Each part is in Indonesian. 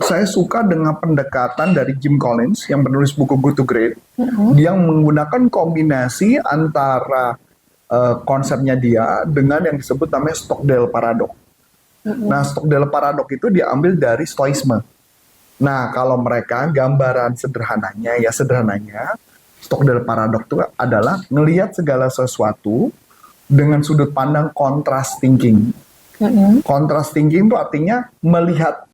Saya suka dengan pendekatan dari Jim Collins yang penulis buku Good to Great. Dia menggunakan kombinasi antara konsepnya dia dengan yang disebut namanya Stockdale Paradox. Nah, Stockdale Paradox itu diambil dari Stoicisme. Nah, kalau mereka gambaran sederhananya, Stockdale Paradox itu adalah ngelihat segala sesuatu dengan sudut pandang contrast thinking. Contrast thinking itu artinya melihat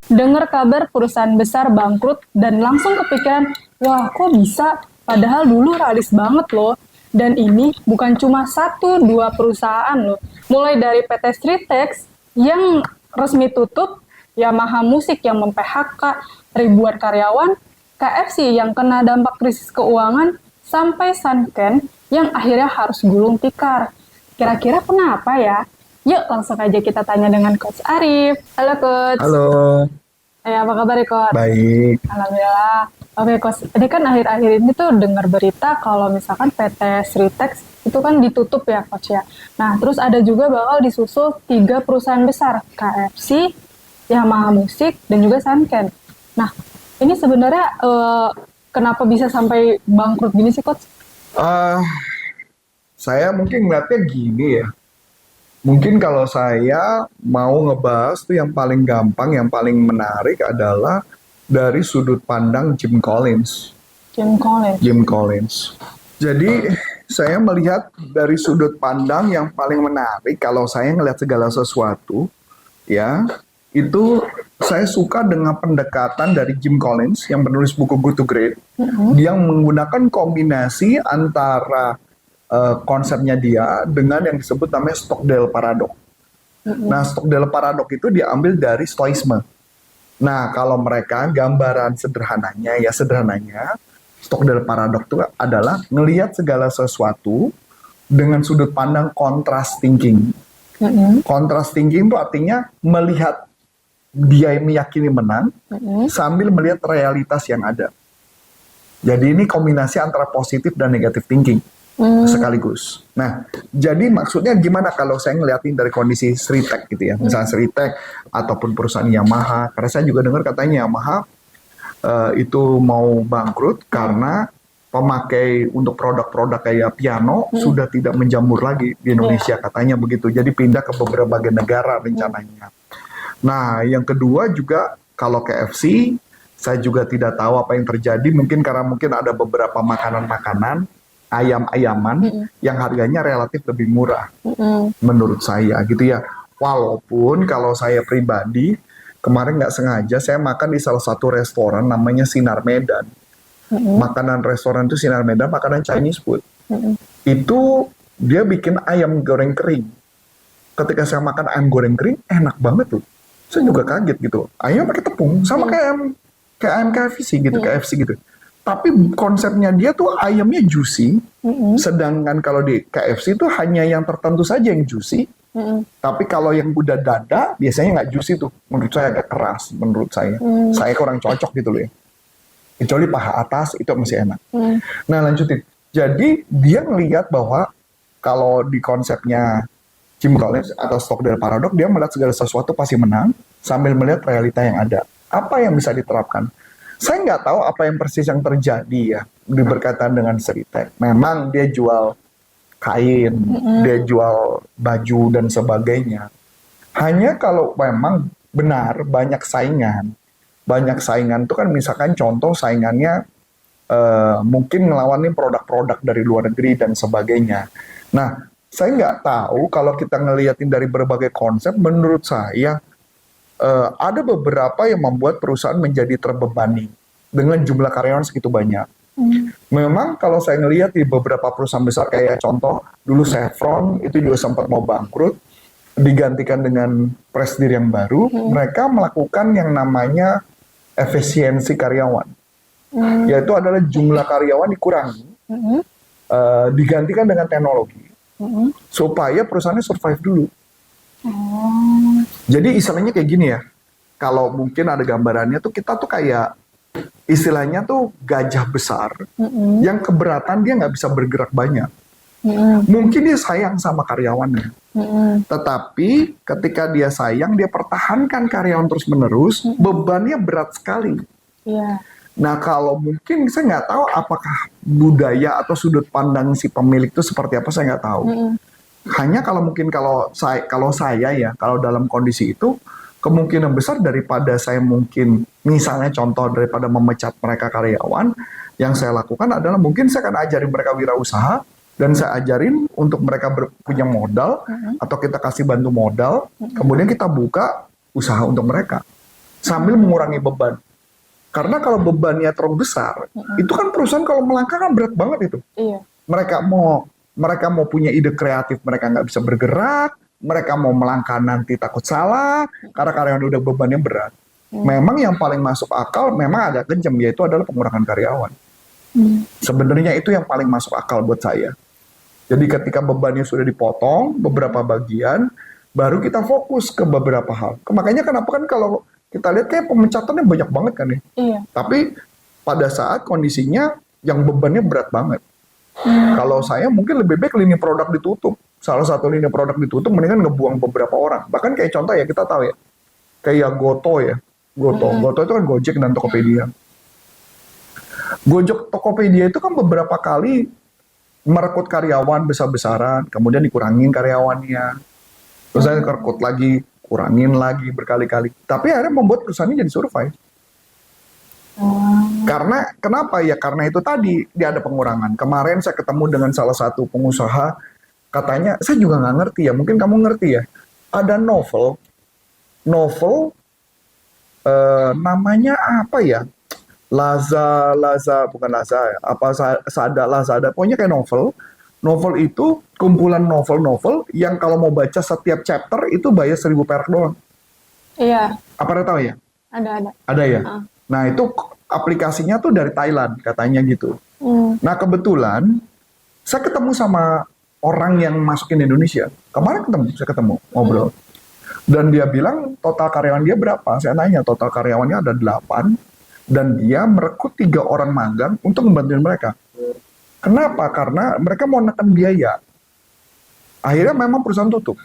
Dengar kabar perusahaan besar bangkrut dan langsung kepikiran, wah kok bisa? Padahal dulu realis banget loh. Dan ini bukan cuma 1-2 perusahaan loh. Mulai dari PT Sritex yang resmi tutup, Yamaha Musik yang mem-PHK ribuan karyawan, KFC yang kena dampak krisis keuangan, sampai Sanken yang akhirnya harus gulung tikar. Kira-kira kenapa ya? Yuk langsung aja kita tanya dengan Coach Arif. Halo Coach. halo, Apa kabar ya Coach? baik. Alhamdulillah. Oke Coach, ini kan akhir-akhir ini tuh dengar berita kalau misalkan PT Sritex itu kan ditutup ya Coach ya. Nah terus ada juga bakal disusul 3 perusahaan besar, KFC, Yamaha Musik, dan juga Sanken. Nah ini sebenarnya kenapa bisa sampai bangkrut gini sih Coach? Ah, saya mungkin ngeliatnya gini ya. Mungkin kalau saya mau ngebahas tuh yang paling gampang, yang paling menarik adalah dari sudut pandang Jim Collins. Jim Collins. Jim Collins. Jadi saya melihat dari sudut pandang yang paling menarik kalau saya ngelihat segala sesuatu, ya, itu saya suka dengan pendekatan dari Jim Collins yang penulis buku Good to Great. Dia menggunakan kombinasi antara konsepnya dia dengan yang disebut namanya Stockdale Paradox. Nah, Stockdale Paradox itu diambil dari Stoicisme. Nah, kalau mereka gambaran sederhananya, Stockdale Paradox itu adalah ngelihat segala sesuatu dengan sudut pandang contrast thinking. Contrast thinking itu artinya melihat dia meyakini menang sambil melihat realitas yang ada. Jadi ini kombinasi antara positif dan negatif thinking sekaligus. Nah, jadi maksudnya gimana kalau saya ngeliatin dari kondisi Sritex gitu ya, misalnya Sritex ataupun perusahaan Yamaha, karena saya juga dengar katanya Yamaha itu mau bangkrut karena pemakai untuk produk-produk kayak piano sudah tidak menjamur lagi di Indonesia katanya begitu. Jadi pindah ke beberapa negara rencananya. Nah, yang kedua juga kalau KFC, saya juga tidak tahu apa yang terjadi. Mungkin karena ada beberapa makanan-makanan, ayam-ayaman yang harganya relatif lebih murah menurut saya gitu ya. Walaupun kalau saya pribadi, kemarin nggak sengaja saya makan di salah satu restoran namanya Sinar Medan. Makanan restoran itu Sinar Medan, makanan Chinese food. Itu dia bikin ayam goreng kering. Ketika saya makan ayam goreng kering, enak banget tuh. Saya juga kaget gitu. Ayam pakai tepung, sama kayak ayam KFC gitu, KFC gitu. Tapi konsepnya dia tuh ayamnya juicy, sedangkan kalau di KFC itu hanya yang tertentu saja yang juicy. Tapi kalau yang udah dada, biasanya nggak juicy tuh. Menurut saya agak keras, menurut saya. Saya kurang cocok gitu loh ya. Kecuali paha atas, itu masih enak. Nah lanjutin. Jadi dia ngelihat bahwa kalau di konsepnya Jim Collins atau Stockdale Paradox, dia melihat segala sesuatu pasti menang sambil melihat realita yang ada. Apa yang bisa diterapkan? Saya nggak tahu apa yang persis yang terjadi ya berkaitan dengan Sritex. Memang dia jual kain, dia jual baju dan sebagainya. Hanya kalau memang benar banyak saingan itu kan misalkan contoh saingannya mungkin ngelawanin produk-produk dari luar negeri dan sebagainya. Nah, saya nggak tahu kalau kita ngeliatin dari berbagai konsep, menurut saya ada beberapa yang membuat perusahaan menjadi terbebani dengan jumlah karyawan segitu banyak. Memang kalau saya ngelihat di beberapa perusahaan besar kayak contoh dulu Chevron itu juga sempat mau bangkrut, digantikan dengan presidir yang baru, mereka melakukan yang namanya efisiensi karyawan, yaitu adalah jumlah karyawan dikurangi, digantikan dengan teknologi, supaya perusahaannya survive dulu. Jadi istilahnya kayak gini ya, kalau mungkin ada gambarannya tuh kita tuh kayak istilahnya tuh gajah besar yang keberatan dia nggak bisa bergerak banyak. Mungkin dia sayang sama karyawannya, tetapi ketika dia sayang, dia pertahankan karyawan terus-menerus, bebannya berat sekali. Iya. Nah, kalau mungkin saya nggak tahu apakah budaya atau sudut pandang si pemilik itu seperti apa, saya nggak tahu. Hanya kalau mungkin kalau saya ya, kalau dalam kondisi itu, kemungkinan besar daripada saya mungkin, misalnya contoh daripada memecat mereka karyawan, yang saya lakukan adalah mungkin saya akan ajarin mereka wirausaha, dan saya ajarin untuk mereka punya modal, atau kita kasih bantu modal, kemudian kita buka usaha untuk mereka, sambil mengurangi beban. Karena kalau bebannya terlalu besar, itu kan perusahaan kalau melangkah kan berat banget itu. Iya. Mereka mau punya ide kreatif, mereka nggak bisa bergerak, mereka mau melangkah nanti takut salah, karena karyawan udah bebannya berat. Memang yang paling masuk akal memang agak kejam, yaitu adalah pengurangan karyawan. Sebenarnya itu yang paling masuk akal buat saya. Jadi ketika bebannya sudah dipotong, beberapa bagian, baru kita fokus ke beberapa hal. Makanya kenapa kan kalau kita lihat kayak pemecatannya banyak banget kan ya. Iya. Tapi pada saat kondisinya yang bebannya berat banget. Kalau saya mungkin lebih baik lini produk ditutup. Salah satu lini produk ditutup mendingan ngebuang beberapa orang. Bahkan kayak contoh ya, kita tahu ya, kayak Goto ya. Goto itu kan Gojek dan Tokopedia. Tokopedia itu kan beberapa kali merekrut karyawan besar-besaran, kemudian dikurangin karyawannya. Terus saya rekrut lagi, kurangin lagi berkali-kali. Tapi akhirnya membuat perusahaannya jadi survive. Karena kenapa ya? Karena itu tadi dia ada pengurangan. Kemarin saya ketemu dengan salah satu pengusaha, katanya saya juga nggak ngerti ya. Mungkin kamu ngerti ya. Ada novel namanya apa ya? Bukan Laza ya. Apa Lazada? Pokoknya kayak novel. Novel itu kumpulan novel-novel yang kalau mau baca setiap chapter itu bayar 1.000 perak doang. Iya. Apa Anda tahu ya? Ada. Ada ya? Nah, itu aplikasinya tuh dari Thailand, katanya gitu. Nah, kebetulan saya ketemu sama orang yang masukin Indonesia. Kemarin saya ketemu, ngobrol. Dan dia bilang total karyawan dia berapa? Saya nanya, total karyawannya ada 8. Dan dia merekrut 3 orang magang untuk membantu mereka. Kenapa? Karena mereka mau menekan biaya. Akhirnya memang perusahaan tutup.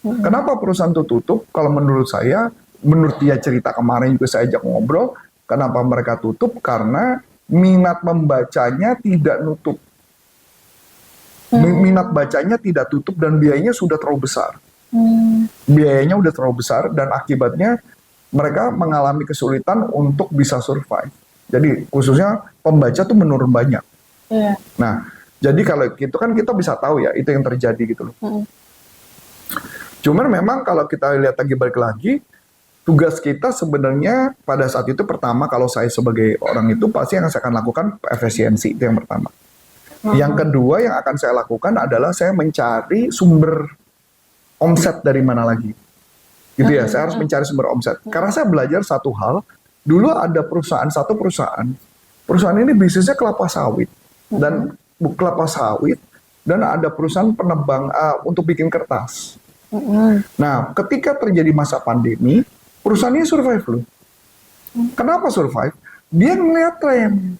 Kenapa perusahaan itu tutup? Kalau menurut saya, menurut dia cerita kemarin juga saya ajak ngobrol, kenapa mereka tutup? Karena minat membacanya tidak nutup. Minat bacanya tidak tutup dan biayanya sudah terlalu besar. Biayanya udah terlalu besar dan akibatnya mereka mengalami kesulitan untuk bisa survive. Jadi khususnya pembaca tuh menurun banyak. Iya. Nah, jadi kalau gitu kan kita bisa tahu ya itu yang terjadi gitu loh. Cuman memang kalau kita lihat lagi balik lagi, tugas kita sebenarnya pada saat itu pertama kalau saya sebagai orang itu pasti yang saya akan lakukan efisiensi, itu yang pertama. Yang kedua yang akan saya lakukan adalah saya mencari sumber omset dari mana lagi. Gitu ya, saya harus mencari sumber omset. Karena saya belajar satu hal, dulu ada satu perusahaan ini bisnisnya kelapa sawit dan ada perusahaan penebang untuk bikin kertas. Nah, ketika terjadi masa pandemi, perusahaan ini survive loh. Kenapa survive? Dia ngeliat tren.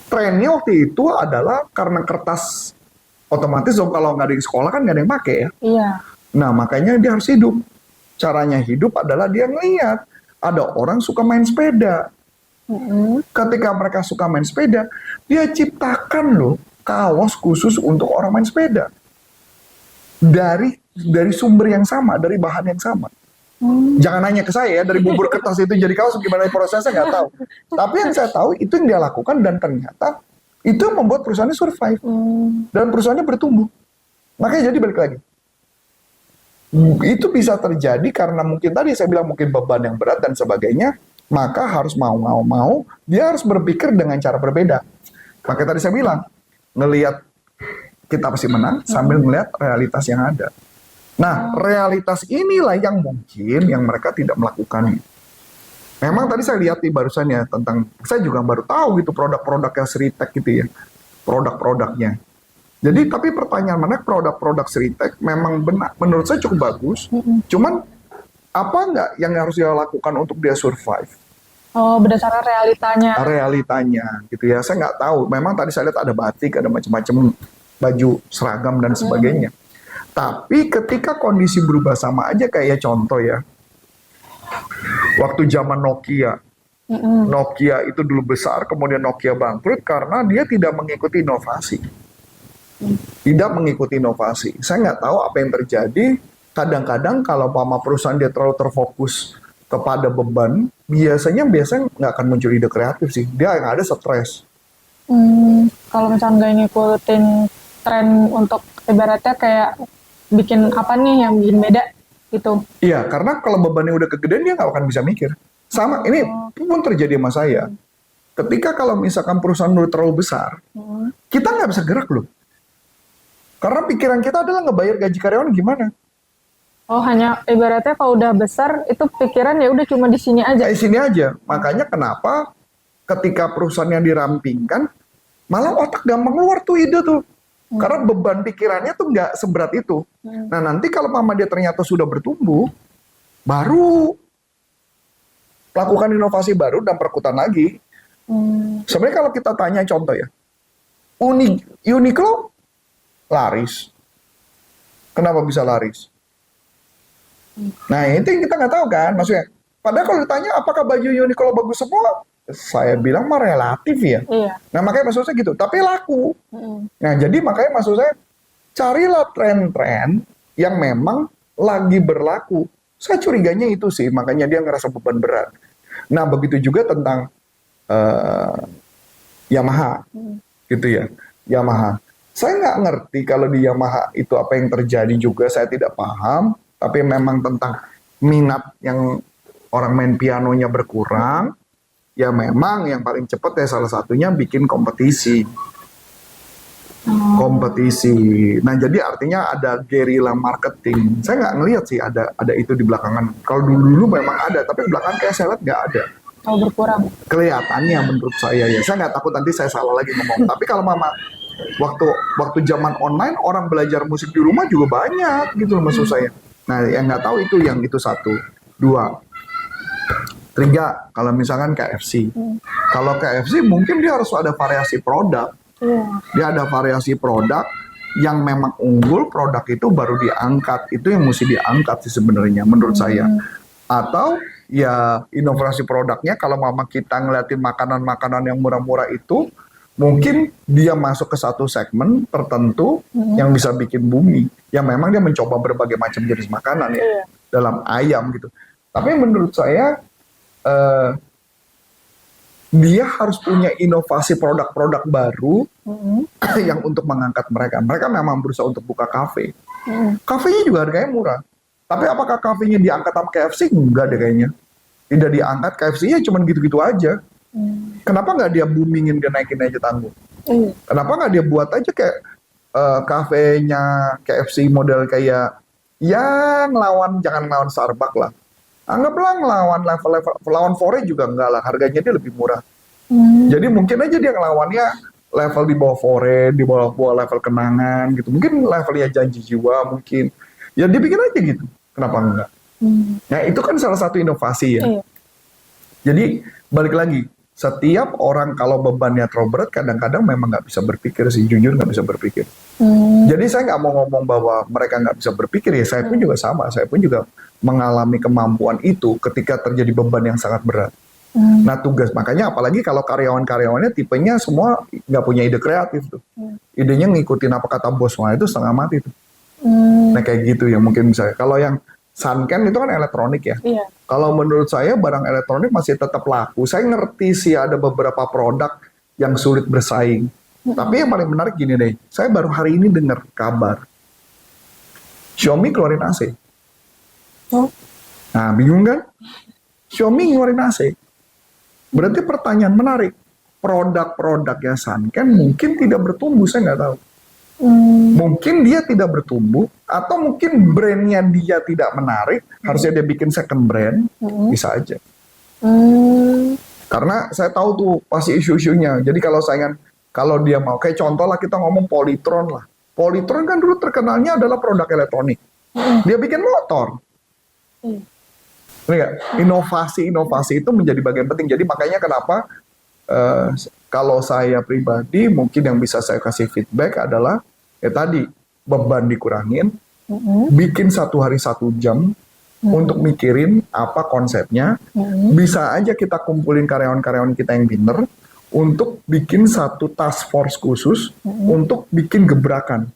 Trennya waktu itu adalah karena kertas otomatis kalau nggak ada di sekolah kan nggak ada yang pakai ya. Nah, makanya dia harus hidup. Caranya hidup adalah dia ngeliat ada orang suka main sepeda. Ketika mereka suka main sepeda, dia ciptakan loh kaos khusus untuk orang main sepeda. Dari sumber yang sama, dari bahan yang sama. Jangan nanya ke saya ya, dari bubur kertas itu jadi kaos gimana prosesnya nggak tahu. Tapi yang saya tahu itu yang dia lakukan dan ternyata itu yang membuat perusahaannya survive. Dan perusahaannya bertumbuh. Makanya jadi balik lagi. Itu bisa terjadi karena mungkin tadi saya bilang mungkin beban yang berat dan sebagainya, maka harus mau dia harus berpikir dengan cara berbeda. Makanya tadi saya bilang ngelihat kita pasti menang sambil melihat realitas yang ada. Nah, realitas inilah yang mungkin yang mereka tidak melakukan. Memang tadi saya lihat di barusan ya tentang, saya juga baru tahu gitu produk-produknya Sritek gitu ya, produk-produknya. Jadi tapi pertanyaan mana produk-produk Sritek memang benar, menurut saya cukup bagus. Cuman apa nggak yang harus dia lakukan untuk dia survive? Oh, berdasarkan realitanya. Realitanya gitu ya, saya nggak tahu. Memang tadi saya lihat ada batik, ada macam-macam baju seragam dan sebagainya. Tapi ketika kondisi berubah sama aja kayak contoh ya, waktu zaman Nokia. Nokia itu dulu besar, kemudian Nokia bangkrut karena dia tidak mengikuti inovasi. Tidak mengikuti inovasi. Saya nggak tahu apa yang terjadi. Kadang-kadang kalau perusahaan dia terlalu terfokus kepada beban, biasanya nggak akan muncul ide kreatif sih. Dia yang ada stres. Kalau misalnya nggak ngikutin tren untuk ibaratnya kayak bikin apa nih yang bikin beda gitu. Iya, karena kalau bebannya udah kegedean dia nggak akan bisa mikir. Sama, ini pun terjadi sama saya. Ketika kalau misalkan perusahaan udah terlalu besar, kita nggak bisa gerak loh. Karena pikiran kita adalah ngebayar gaji karyawan gimana. Oh, hanya ibaratnya kalau udah besar itu pikiran ya udah cuma di sini aja. Di sini aja. Makanya kenapa ketika perusahaan yang dirampingkan, malah otak gampang keluar tuh ide tuh. Karena beban pikirannya tuh nggak seberat itu. Nah nanti kalau mama dia ternyata sudah bertumbuh, baru lakukan inovasi baru dan perkutan lagi. Sebenarnya kalau kita tanya contoh ya, Uniqlo laris. Kenapa bisa laris? Nah itu yang kita nggak tahu kan, maksudnya. Padahal kalau ditanya apakah baju Uniqlo bagus semua, saya bilang mah relatif ya. Iya. Nah makanya maksud saya gitu, tapi laku. Nah jadi makanya maksud saya, carilah tren-tren yang memang lagi berlaku. Saya curiganya itu sih, makanya dia ngerasa beban berat. Nah begitu juga tentang Yamaha, gitu ya, Yamaha. Saya nggak ngerti kalau di Yamaha itu apa yang terjadi juga, saya tidak paham. Tapi memang tentang minat yang orang main pianonya berkurang, ya memang yang paling cepat ya salah satunya bikin kompetisi. Kompetisi. Nah jadi artinya ada guerrilla marketing. Saya nggak ngelihat sih ada itu di belakangan. Kalau dulu memang ada, tapi belakangan kayak saya lihat nggak ada. Oh, berkurang. Kelihatannya menurut saya ya. Saya nggak takut nanti saya salah lagi ngomong. Tapi kalau mama waktu zaman online orang belajar musik di rumah juga banyak gitu loh maksud saya. Nah yang nggak tahu itu yang itu satu, dua. Tiga, kalau misalkan KFC. Kalau KFC mungkin dia harus ada variasi produk. Dia ada variasi produk yang memang unggul, produk itu baru diangkat. Itu yang mesti diangkat sih sebenarnya menurut saya. Atau ya inovasi produknya kalau mama kita ngeliatin makanan-makanan yang murah-murah itu, mungkin dia masuk ke satu segmen tertentu yang bisa bikin bumi. Yang memang dia mencoba berbagai macam jenis makanan ya. Dalam ayam gitu. Tapi menurut saya dia harus punya inovasi produk-produk baru yang untuk mengangkat mereka. Mereka memang berusaha untuk buka kafe. Kafenya juga harganya murah. Tapi apakah kafenya diangkat sama KFC? Enggak deh kayaknya. Tidak diangkat, KFC-nya cuma gitu-gitu aja. Kenapa nggak dia boomingin, dia naikin aja tanggung? Kenapa nggak dia buat aja kayak kafenya KFC model kayak yang jangan lawan Starbucks lah. Anggaplah ngelawan lawan Fore juga enggak lah, harganya dia lebih murah. Jadi mungkin aja dia ngelawannya level di bawah Fore, di bawah level kenangan gitu. Mungkin levelnya Janji Jiwa mungkin. Ya dibikin aja gitu. Kenapa enggak? Nah itu kan salah satu inovasi ya. Jadi balik lagi, setiap orang kalau bebannya terlalu berat kadang-kadang memang nggak bisa berpikir sih, jujur nggak bisa berpikir. Jadi saya nggak mau ngomong bahwa mereka nggak bisa berpikir ya, saya pun juga sama, saya pun juga mengalami kemampuan itu ketika terjadi beban yang sangat berat. Nah tugas, makanya apalagi kalau karyawan-karyawannya tipenya semua nggak punya ide kreatif tuh. Idenya ngikutin apa kata bos, wah itu setengah mati tuh. Nah kayak gitu ya mungkin misalnya. Kalau yang Sunken itu kan elektronik ya. Kalau menurut saya barang elektronik masih tetap laku. Saya ngerti sih ada beberapa produk yang sulit bersaing. Tapi yang paling menarik gini deh, saya baru hari ini dengar kabar Xiaomi keluarin AC. Nah bingung kan? Xiaomi ngeluarin AC. Berarti pertanyaan menarik, produk-produknya Sunken mungkin tidak bertumbuh, saya nggak tahu. Mungkin dia tidak bertumbuh, atau mungkin brandnya dia tidak menarik, harusnya dia bikin second brand, bisa aja. Karena saya tahu tuh pasti isu-isunya. Jadi kalau dia mau, kayak contoh lah kita ngomong Polytron lah. Polytron kan dulu terkenalnya adalah produk elektronik. Dia bikin motor. Inovasi itu menjadi bagian penting. Jadi makanya kenapa kalau saya pribadi mungkin yang bisa saya kasih feedback adalah Ya tadi, beban dikurangin, Mm-mm. bikin 1 hari 1 jam untuk mikirin apa konsepnya. Bisa aja kita kumpulin karyawan-karyawan kita yang pinter untuk bikin satu task force khusus untuk bikin gebrakan.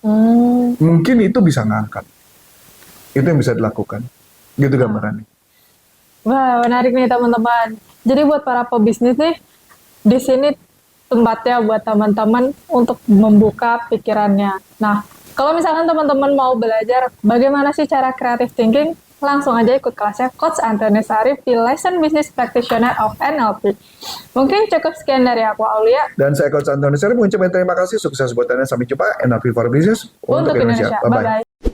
Hmm. Mungkin itu bisa ngangkat. Itu yang bisa dilakukan. Gitu gambarannya. Wah, menarik nih teman-teman. Jadi buat para pebisnis nih, di sini tempatnya buat teman-teman untuk membuka pikirannya. Nah, kalau misalkan teman-teman mau belajar bagaimana sih cara creative thinking, langsung aja ikut kelasnya Coach Antoni Sarif di Licensed Business Practitioner of NLP. Mungkin cukup sekian dari aku, Aulia. Dan saya Coach Antoni Sarif mengucapkan terima kasih, sukses buat Anda, sampai jumpa, NLP for Business untuk Indonesia. Bye-bye. Bye-bye.